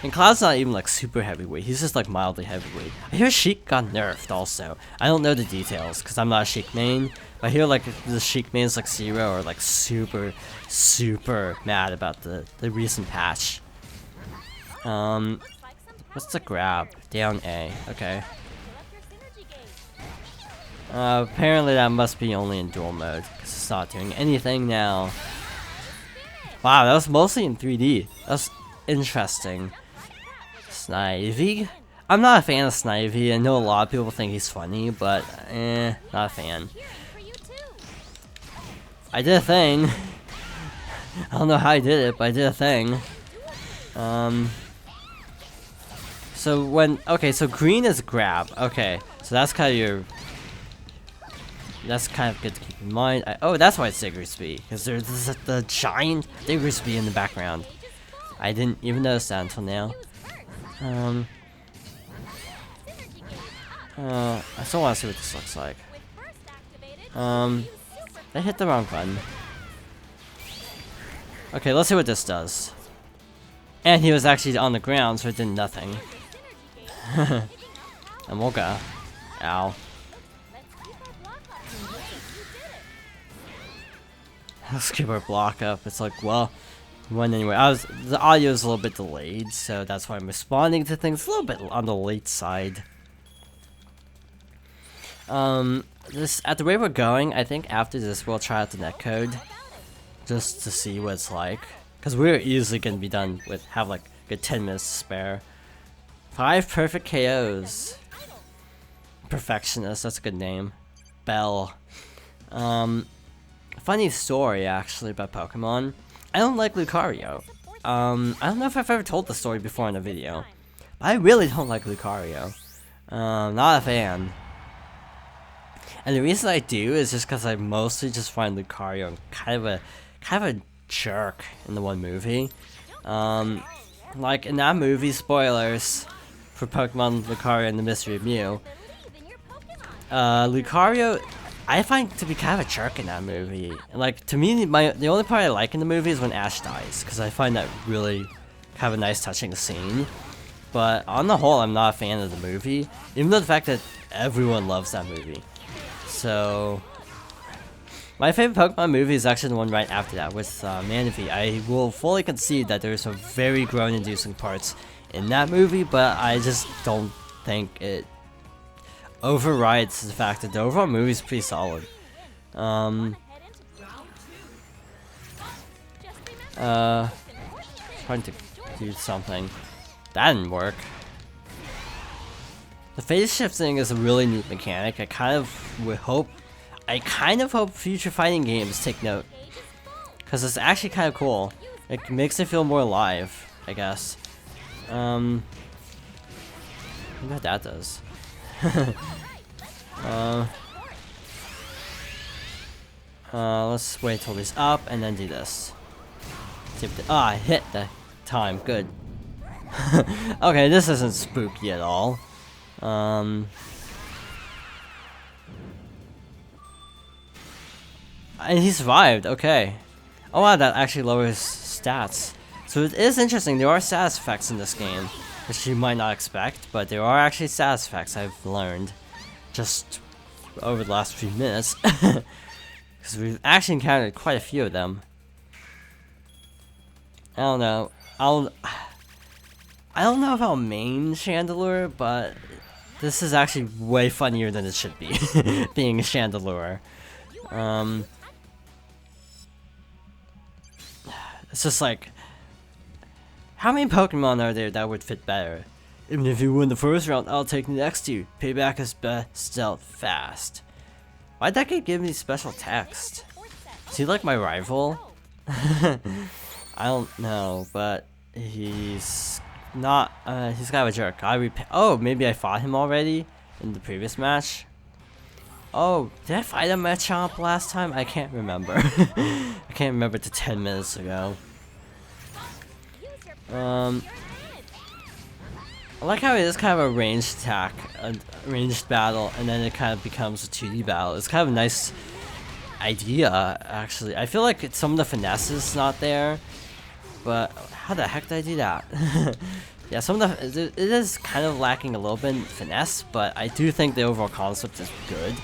And Cloud's not even like super heavyweight, he's just like mildly heavyweight. I hear Sheik got nerfed also. I don't know the details because I'm not a Sheik main, but I hear like the Sheik mains like Zero are like super mad about the recent patch. What's the grab? Down A, okay. Apparently that must be only in dual mode, because it's not doing anything now. Wow, that was mostly in 3D. That's interesting. Snivy? I'm not a fan of Snivy. I know a lot of people think he's funny, but not a fan. I did a thing. I don't know how I did it, but I did a thing. So green is grab. Okay, so that's kind of good to keep in mind. Oh, that's why it's Diggersby, because there's the giant Diggersby in the background. I didn't even notice that until now. I still want to see what this looks like. I hit the wrong button. Okay, let's see what this does. And he was actually on the ground, so it did nothing. And we'll go. Ow. Let's keep our block up. It's like, well, went anywhere. The audio is a little bit delayed, so that's why I'm responding to things a little bit on the late side. At the rate we're going, I think after this we'll try out the netcode, just to see what it's like. Cause we're easily gonna be done with have like a good 10 minutes to spare. 5 perfect KOs. Perfectionist, that's a good name. Bell. Funny story actually about Pokemon. I don't like Lucario. I don't know if I've ever told the story before in a video. I really don't like Lucario. Not a fan. And the reason I do is just because I mostly just find Lucario kind of a jerk in the one movie. Like in that movie, spoilers for Pokemon Lucario and the Mystery of Mew. Lucario, I find to be kind of a jerk in that movie. Like to me, the only part I like in the movie is when Ash dies, because I find that really kind of a nice, touching scene. But on the whole, I'm not a fan of the movie, even though the fact that everyone loves that movie. So, my favorite Pokemon movie is actually the one right after that, with Manaphy. I will fully concede that there's some very groan-inducing parts in that movie, but I just don't think it overrides the fact that the overall movie is pretty solid. Trying to do something. That didn't work. The phase shifting is a really neat mechanic. I kind of hope future fighting games take note, because it's actually kind of cool. It makes it feel more alive, I guess. What that does. Let's wait till he's up and then do this. I hit the time. Good. Okay, this isn't spooky at all. And he survived. Okay. Oh wow, that actually lowers stats. So it is interesting. There are status effects in this game, which you might not expect, but there are actually status effects I've learned just over the last few minutes, because we've actually encountered quite a few of them. I don't know. I don't know if I'll main Chandelure, but this is actually way funnier than it should be, being a Chandelure. It's just like, how many Pokemon are there that would fit better? Even if you win the first round, I'll take the next two. Payback is best dealt fast. Why'd that guy give me special text? Is he like my rival? I don't know, but he's not, he's kind of a jerk. Oh, maybe I fought him already in the previous match? Oh, did I fight him at Chomp last time? I can't remember. I can't remember to 10 minutes ago. I like how it is kind of a ranged attack, a ranged battle, and then it kind of becomes a 2D battle. It's kind of a nice idea, actually. I feel like some of the finesse is not there, but how the heck did I do that? Yeah, it is kind of lacking a little bit in finesse, but I do think the overall concept is good.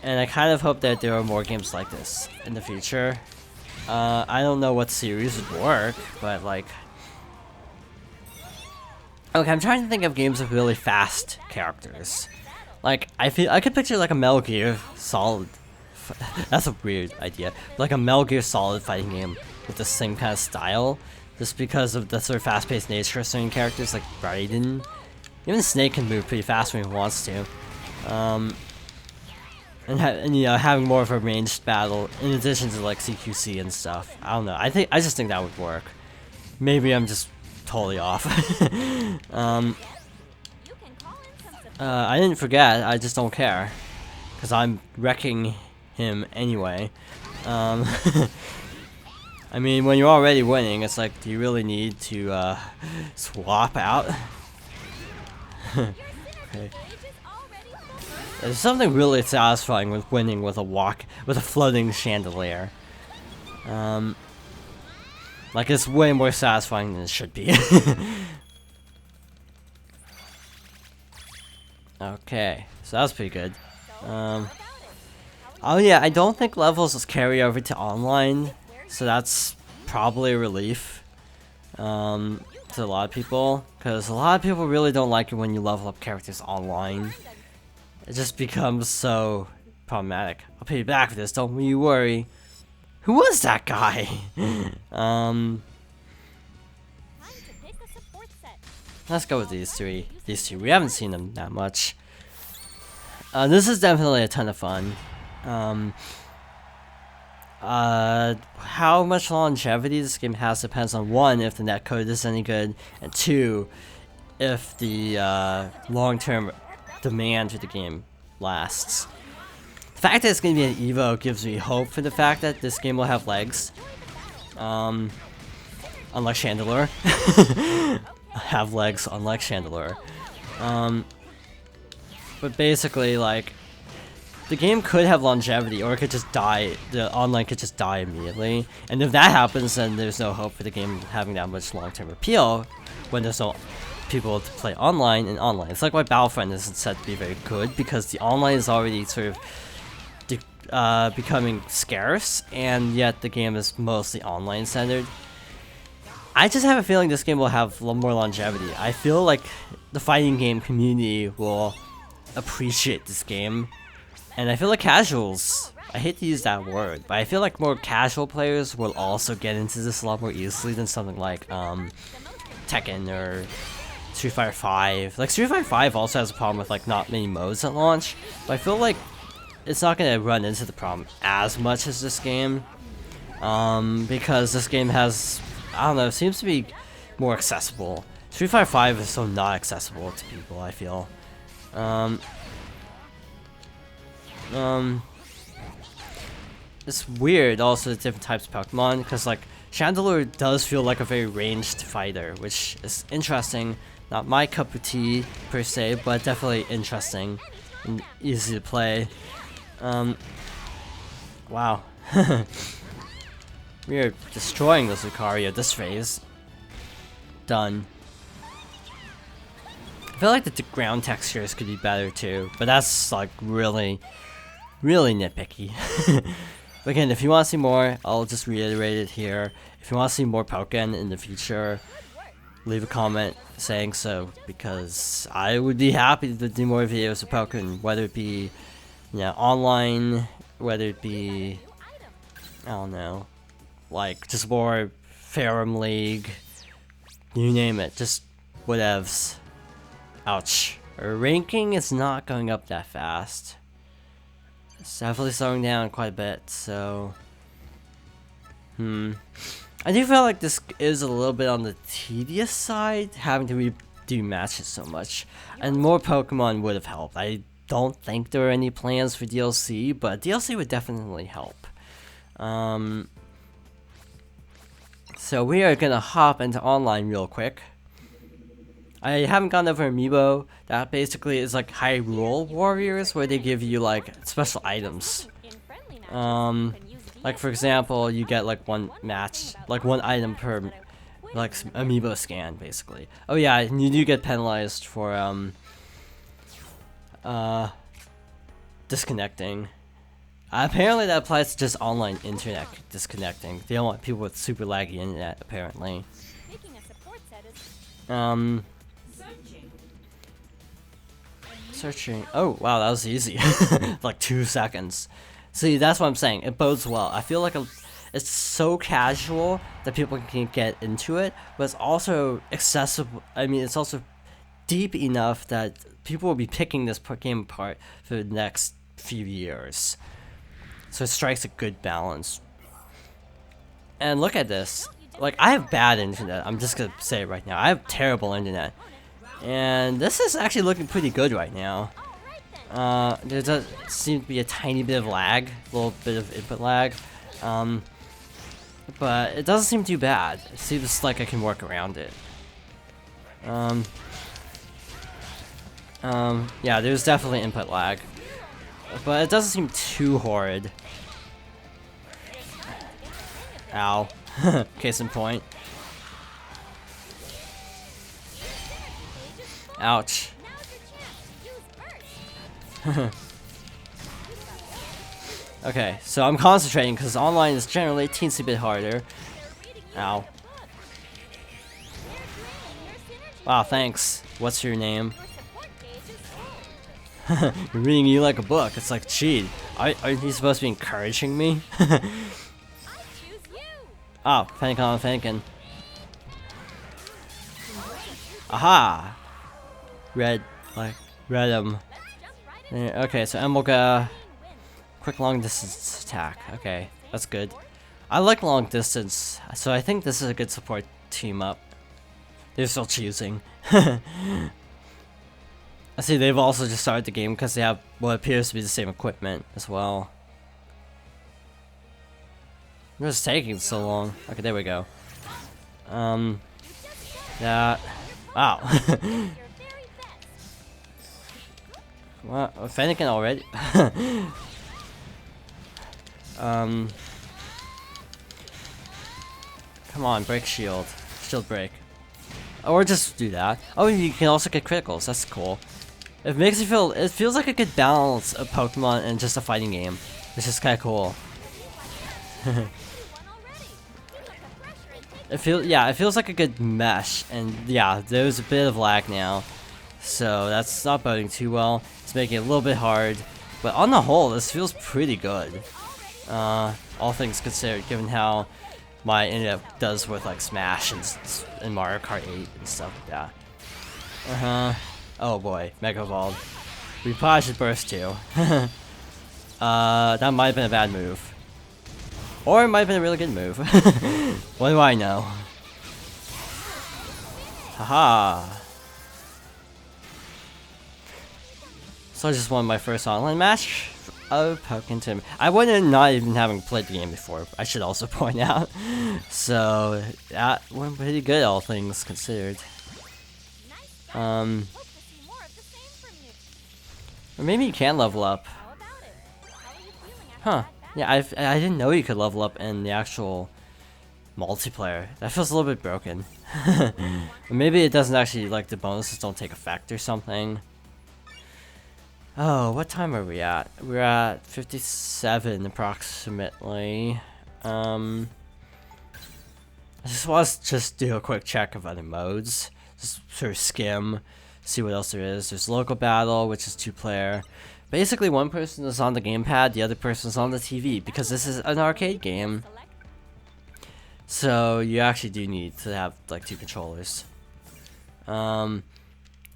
And I kind of hope that there are more games like this in the future. I don't know what series would work, but like... Okay, I'm trying to think of games with really fast characters. Like, I could picture like a Metal Gear Solid. That's a weird idea. Like a Metal Gear Solid fighting game with the same kind of style, just because of the sort of fast-paced nature of certain characters, like Raiden. Even Snake can move pretty fast when he wants to. And you know, having more of a ranged battle in addition to like CQC and stuff. I don't know. I just think that would work. Maybe I'm just totally off. I didn't forget. I just don't care, because I'm wrecking him anyway. I mean, when you're already winning, it's like, do you really need to swap out? Okay. There's something really satisfying with winning with a floating chandelier. Like, it's way more satisfying than it should be. Okay, so that was pretty good. Oh yeah, I don't think levels carry over to online, so that's probably a relief to a lot of people, because a lot of people really don't like it when you level up characters online. It just becomes so problematic. I'll pay you back for this, don't you worry. Who was that guy? Let's go with these three. These two. We haven't seen them that much. This is definitely a ton of fun. How much longevity this game has depends on, one, if the netcode is any good, and two, if the long-term demand for the game lasts. The fact that it's going to be an Evo gives me hope for the fact that this game will have legs. Unlike Chandelure. Have legs unlike Chandelure. But basically, like, the game could have longevity, or it could just die. The online could just die immediately. And if that happens, then there's no hope for the game having that much long-term appeal when there's no people to play online and online. It's like why Battlefront isn't said to be very good, because the online is already sort of becoming scarce, and yet the game is mostly online centered. I just have a feeling this game will have more longevity. I feel like the fighting game community will appreciate this game, and I feel like casuals, I hate to use that word, but I feel like more casual players will also get into this a lot more easily than something like Tekken or Street Fighter 5. Like, Street Fighter 5 also has a problem with like not many modes at launch, but I feel like it's not going to run into the problem as much as this game, because this game has, I don't know, seems to be more accessible. Street Fighter 5 is so not accessible to people, I feel. It's weird also the different types of Pokemon, because like Chandelure does feel like a very ranged fighter, which is interesting. Not my cup of tea per se, but definitely interesting and easy to play. Wow. We are destroying this Lucario this phase. Done. I feel like the ground textures could be better too, but that's like really nitpicky. But again, if you want to see more, I'll just reiterate it here. If you want to see more Pokkén in the future, leave a comment saying so, because I would be happy to do more videos of Pokkén, whether it be, you know, online, whether it be, I don't know, like just more Ferrum League, you name it, just whatevs. Ouch. Our ranking is not going up that fast. It's definitely slowing down quite a bit, so I do feel like this is a little bit on the tedious side, having to redo matches so much, and more Pokemon would have helped. I don't think there are any plans for DLC, but DLC would definitely help. So we are gonna hop into online real quick. I haven't gone over Amiibo. That basically is like Hyrule Warriors, where they give you like special items. Like for example, you get like one match, like one item per like Amiibo scan, basically. Oh yeah, and you do get penalized for disconnecting. Apparently that applies to just online internet disconnecting. They don't want people with super laggy internet, apparently. Searching. Oh wow, that was easy. Like 2 seconds. See, that's what I'm saying. It bodes well. I feel like it's so casual that people can get into it, but it's also accessible. I mean, it's also deep enough that people will be picking this game apart for the next few years. So it strikes a good balance. And look at this. Like, I have bad internet. I'm just gonna say it right now. I have terrible internet. And this is actually looking pretty good right now. There does seem to be a tiny bit of lag, a little bit of input lag. But it doesn't seem too bad. It seems like I can work around it. Yeah, there's definitely input lag. But it doesn't seem too horrid. Ow. Case in point. Ouch. Okay, so I'm concentrating because online is generally a teensy bit harder. Ow. Wow, thanks. What's your name? Reading you like a book. It's like, cheat. Are you supposed to be encouraging me? Oh, panic on thinking. Aha! Red, like, read him. Okay, so Emolga, quick long distance attack. Okay, that's good. I like long distance, so I think this is a good support team up. They're still choosing. I see they've also just started the game because they have what appears to be the same equipment as well. It's taking so long. Okay, there we go. Yeah. Wow. What? Fennekin already? Come on, break shield. Shield break. Or just do that. Oh, you can also get criticals. That's cool. It makes you feel. It feels like a good balance of Pokemon and just a fighting game, which is kind of cool. It feels like a good mesh, and yeah, there's a bit of lag now, so that's not boding too well. It's making it a little bit hard, but on the whole, this feels pretty good. All things considered, given how my internet does with like Smash and Mario Kart 8 and stuff like that. Oh boy, Mega Evolved. We probably should burst too. That might have been a bad move. Or it might have been a really good move. What do I know? Haha. So I just won my first online match of Pokkén Tournament. I wouldn't not even having played the game before, I should also point out. So that went pretty good, all things considered. Or maybe you can level up. Huh. Yeah, I didn't know you could level up in the actual multiplayer. That feels a little bit broken. Or maybe it doesn't actually, like, the bonuses don't take effect or something. Oh, what time are we at? We're at 57 approximately. I just want to just do a quick check of other modes. Just sort of skim, see what else there is. There's local battle, which is 2-player. Basically, one person is on the gamepad, the other person is on the TV, because this is an arcade game. So you actually do need to have like 2 controllers, and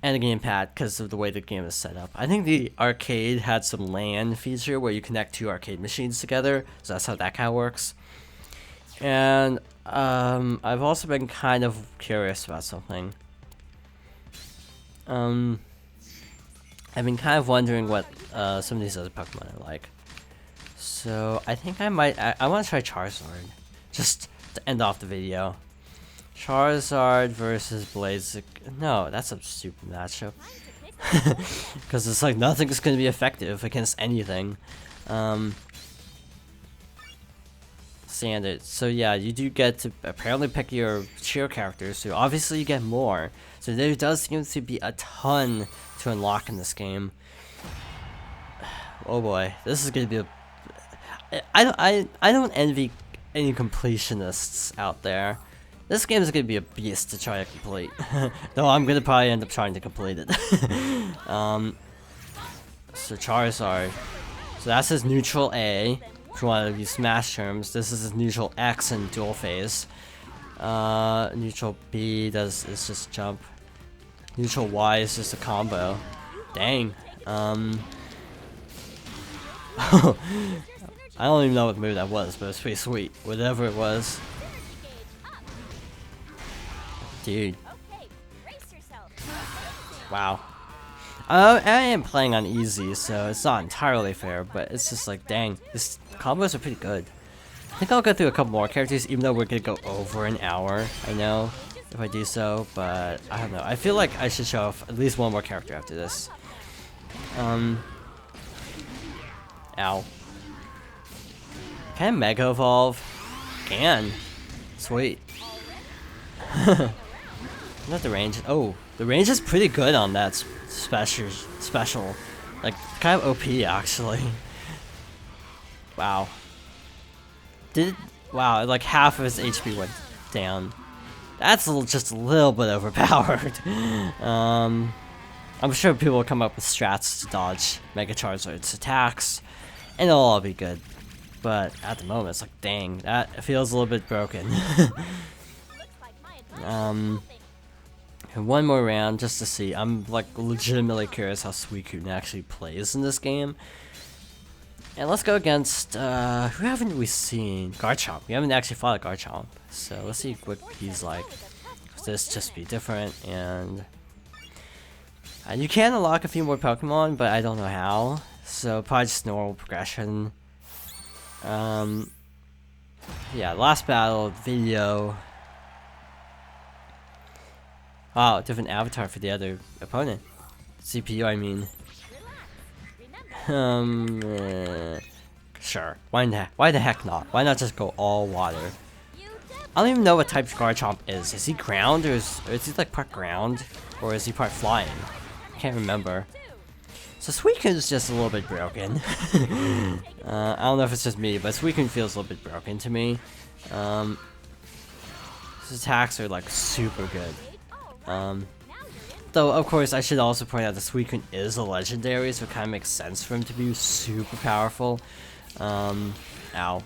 a gamepad because of the way the game is set up. I think the arcade had some LAN feature where you connect 2 arcade machines together, so that's how that kind of works. And I've also been kind of curious about something. I've been kind of wondering what some of these other Pokemon are like. So I think I might. I want to try Charizard, just to end off the video. Charizard versus Blaziken. No, that's a stupid matchup. Because it's like nothing's going to be effective against anything. Standard. So yeah, you do get to apparently pick your cheer characters. So obviously you get more. So there does seem to be a ton to unlock in this game. Oh boy, this is gonna be a. I don't envy any completionists out there. This game is gonna be a beast to try to complete. Though I'm gonna probably end up trying to complete it. So Charizard. So that's his neutral A. If you want to use Smash terms, this is his neutral X in dual phase. Neutral B is just jump. Neutral Y is just a combo. Dang. I don't even know what move that was, but it's pretty sweet. Whatever it was. Dude. Wow. I am playing on easy, so it's not entirely fair, but it's just like, dang, these combos are pretty good. I think I'll go through a couple more characters, even though we're gonna go over an hour, I know, if I do so, but I don't know. I feel like I should show off at least one more character after this. Ow. Can I Mega Evolve? Can. Sweet. Not the range. Oh, the range is pretty good on that special. Like, kind of OP, actually. Wow. Wow, like half of his HP went down. That's just a little bit overpowered. I'm sure people will come up with strats to dodge Mega Charizard's attacks, and it'll all be good. But at the moment, it's like, dang, that feels a little bit broken. One more round just to see. I'm like legitimately curious how Suicune actually plays in this game. And let's go against, who haven't we seen? Garchomp. We haven't actually fought a Garchomp. So let's see what he's like. This just be different, and you can unlock a few more Pokemon, but I don't know how. So probably just normal progression. Yeah, last battle, video. Wow, different avatar for the other opponent. CPU, I mean. Sure. Why the heck not? Why not just go all water? I don't even know what type Garchomp is. Is he ground, or is he like part ground? Or is he part flying? I can't remember. So Suicune is just a little bit broken. I don't know if it's just me, but Suicune feels a little bit broken to me. His attacks are like super good. Though, of course, I should also point out that Suicune is a legendary, so it kind of makes sense for him to be super powerful. Ow.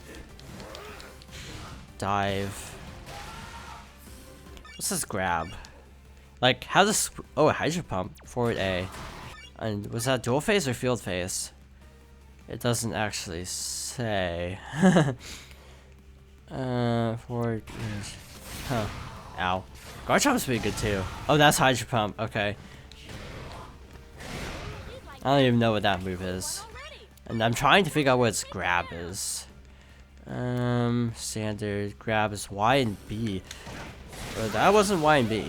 Dive. What's this grab? Like, how does... Oh, a Hydro Pump. Forward A. And was that dual phase or field phase? It doesn't actually say. Forward... Huh. Ow. Garchomp's pretty good too. Oh, that's Hydro Pump. Okay. I don't even know what that move is. And I'm trying to figure out what its grab is. Standard grab is Y and B. But that wasn't Y and B.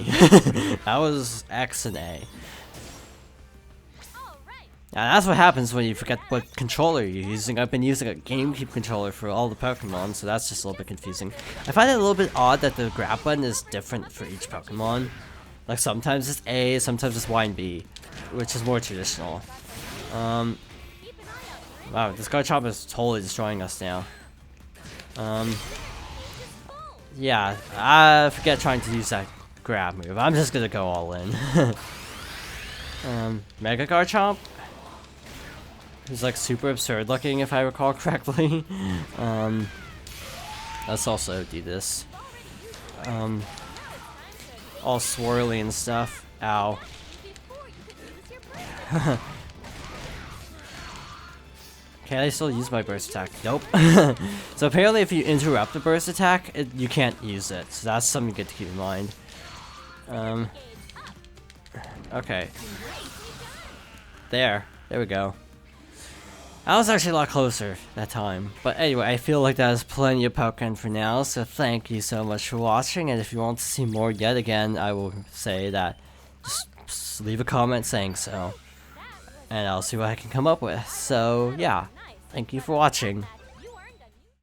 That was X and A. Now that's what happens when you forget what controller you're using. I've been using a GameCube controller for all the Pokemon, so that's just a little bit confusing. I find it a little bit odd that the grab button is different for each Pokemon. Like sometimes it's A, sometimes it's Y and B, which is more traditional. Wow, this Garchomp is totally destroying us now. Yeah, I forget trying to use that grab move. I'm just gonna go all in. Mega Garchomp? He's like super absurd looking, if I recall correctly. Let's also do this. All swirly and stuff. Ow. Can I still use my burst attack? Nope. So apparently if you interrupt the burst attack, you can't use it. So that's something good to keep in mind. Okay. There we go. I was actually a lot closer that time. But anyway, I feel like that is plenty of Pokkén for now, so thank you so much for watching, and if you want to see more yet again, I will say that just leave a comment saying so. And I'll see what I can come up with. So yeah, thank you for watching.